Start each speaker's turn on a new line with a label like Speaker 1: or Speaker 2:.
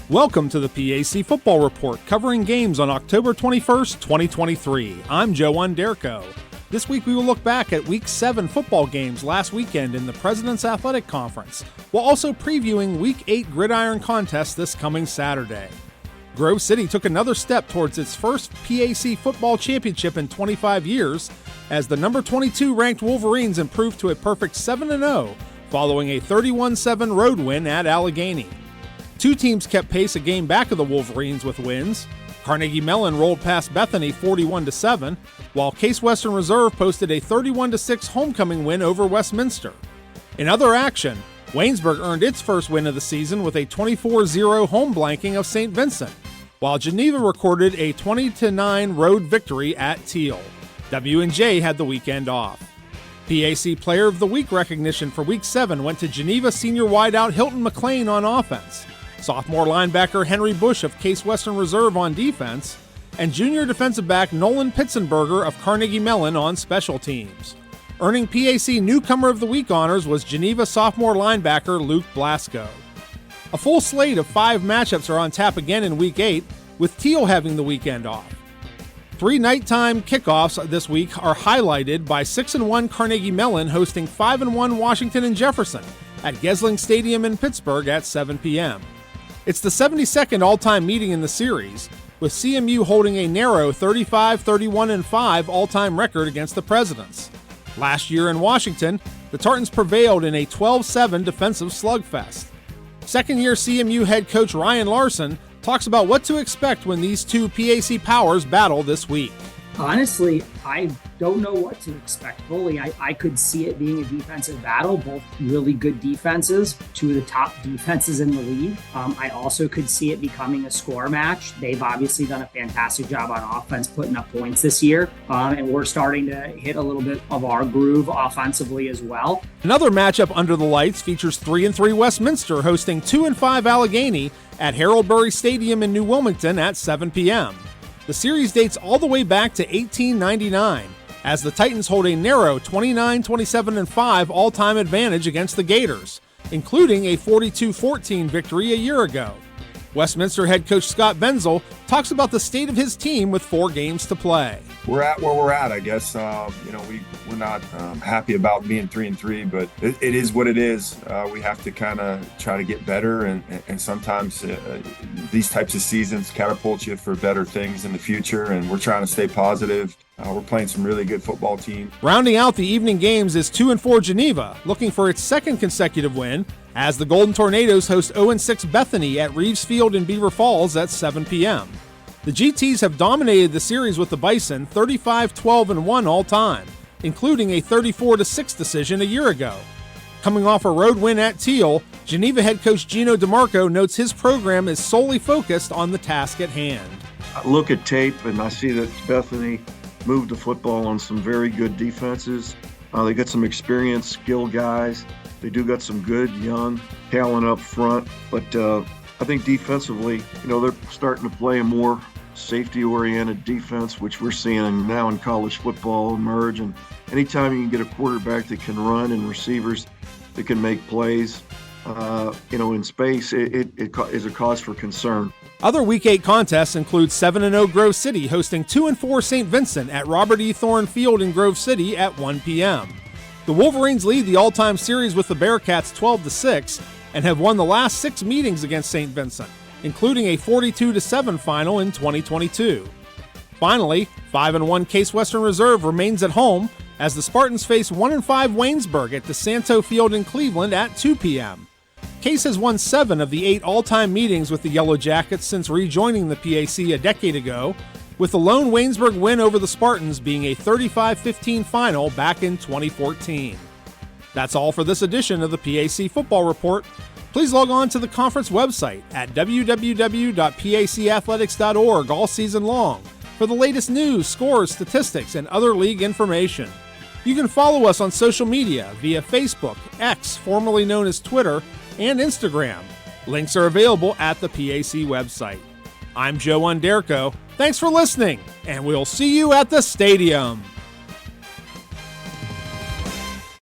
Speaker 1: Welcome to the PAC Football Report, covering games on October 21st, 2023. I'm Joe Onderko. This week we will look back at Week 7 football games last weekend in the President's Athletic Conference, while also previewing Week 8 gridiron contest this coming Saturday. Grove City took another step towards its first PAC football championship in 25 years, as the number 22 ranked Wolverines improved to a perfect 7-0 following a 31-7 road win at Allegheny. Two teams kept pace a game back of the Wolverines with wins. Carnegie Mellon rolled past Bethany 41-7, while Case Western Reserve posted a 31-6 homecoming win over Westminster. In other action, Waynesburg earned its first win of the season with a 24-0 home blanking of St. Vincent, while Geneva recorded a 20-9 road victory at Teal. W&J had the weekend off. PAC Player of the Week recognition for Week 7 went to Geneva senior wideout Hilton McLean on offense, sophomore linebacker Henry Bush of Case Western Reserve on defense, and junior defensive back Nolan Pitzenberger of Carnegie Mellon on special teams. Earning PAC Newcomer of the Week honors was Geneva sophomore linebacker Luke Blasco. A full slate of 5 matchups are on tap again in Week 8, with Teal having the weekend off. 3 nighttime kickoffs this week are highlighted by 6-1 Carnegie Mellon hosting 5-1 Washington and Jefferson at Gesling Stadium in Pittsburgh at 7 p.m. It's the 72nd all-time meeting in the series, with CMU holding a narrow 35-31-5 all-time record against the Presidents. Last year in Washington, the Tartans prevailed in a 12-7 defensive slugfest. Second-year CMU head coach Ryan Larsen talks about what to expect when these two PAC powers battle this week.
Speaker 2: Honestly, I don't know what to expect fully. I could see it being a defensive battle, both really good defenses, 2 of the top defenses in the league. I also could see it becoming a score match. They've obviously done a fantastic job on offense, putting up points this year, and we're starting to hit a little bit of our groove offensively as well.
Speaker 1: Another matchup under the lights features 3-3 Westminster hosting 2-5 Allegheny at Harold-Burry Stadium in New Wilmington at 7 p.m. The series dates all the way back to 1899, as the Titans hold a narrow 29-27-5 all-time advantage against the Gators, including a 42-14 victory a year ago. Westminster head coach Scott Benzel talks about the state of his team with 4 games to play.
Speaker 3: We're at where we're at, I guess. We're not happy about being 3-3, but it is what it is. We have to kind of try to get better, and sometimes these types of seasons catapult you for better things in the future, and we're trying to stay positive. We're playing some really good football team.
Speaker 1: Rounding out the evening games is 2-4 Geneva, looking for its second consecutive win, as the Golden Tornadoes host 0-6 Bethany at Reeves Field in Beaver Falls at 7 p.m. The GTs have dominated the series with the Bison 35-12-1 all time, including a 34-6 decision a year ago. Coming off a road win at Teal, Geneva head coach Geno DeMarco notes his program is solely focused on the task at hand.
Speaker 4: I look at tape and I see that Bethany moved the football on some very good defenses. They got some experienced, skilled guys. They do got some good, young talent up front. But I think defensively, they're starting to play a more safety-oriented defense, which we're seeing now in college football emerge. And anytime you can get a quarterback that can run and receivers that can make plays, in space, it is a cause for concern.
Speaker 1: Other Week 8 contests include 7-0 Grove City hosting 2-4 St. Vincent at Robert E. Thorne Field in Grove City at 1 p.m. The Wolverines lead the all-time series with the Bearcats 12-6 and have won the last 6 meetings against St. Vincent, including a 42-7 final in 2022. Finally, 5-1 Case Western Reserve remains at home as the Spartans face 1-5 Waynesburg at DeSanto Field in Cleveland at 2 p.m. Case has won 7 of the 8 all-time meetings with the Yellow Jackets since rejoining the PAC a decade ago, with the lone Waynesburg win over the Spartans being a 35-15 final back in 2014. That's all for this edition of the PAC Football Report. Please log on to the conference website at www.pacathletics.org all season long for the latest news, scores, statistics, and other league information. You can follow us on social media via Facebook, X, formerly known as Twitter, and Instagram. Links are available at the PAC website. I'm Joe Onderko. Thanks for listening, and we'll see you at the stadium.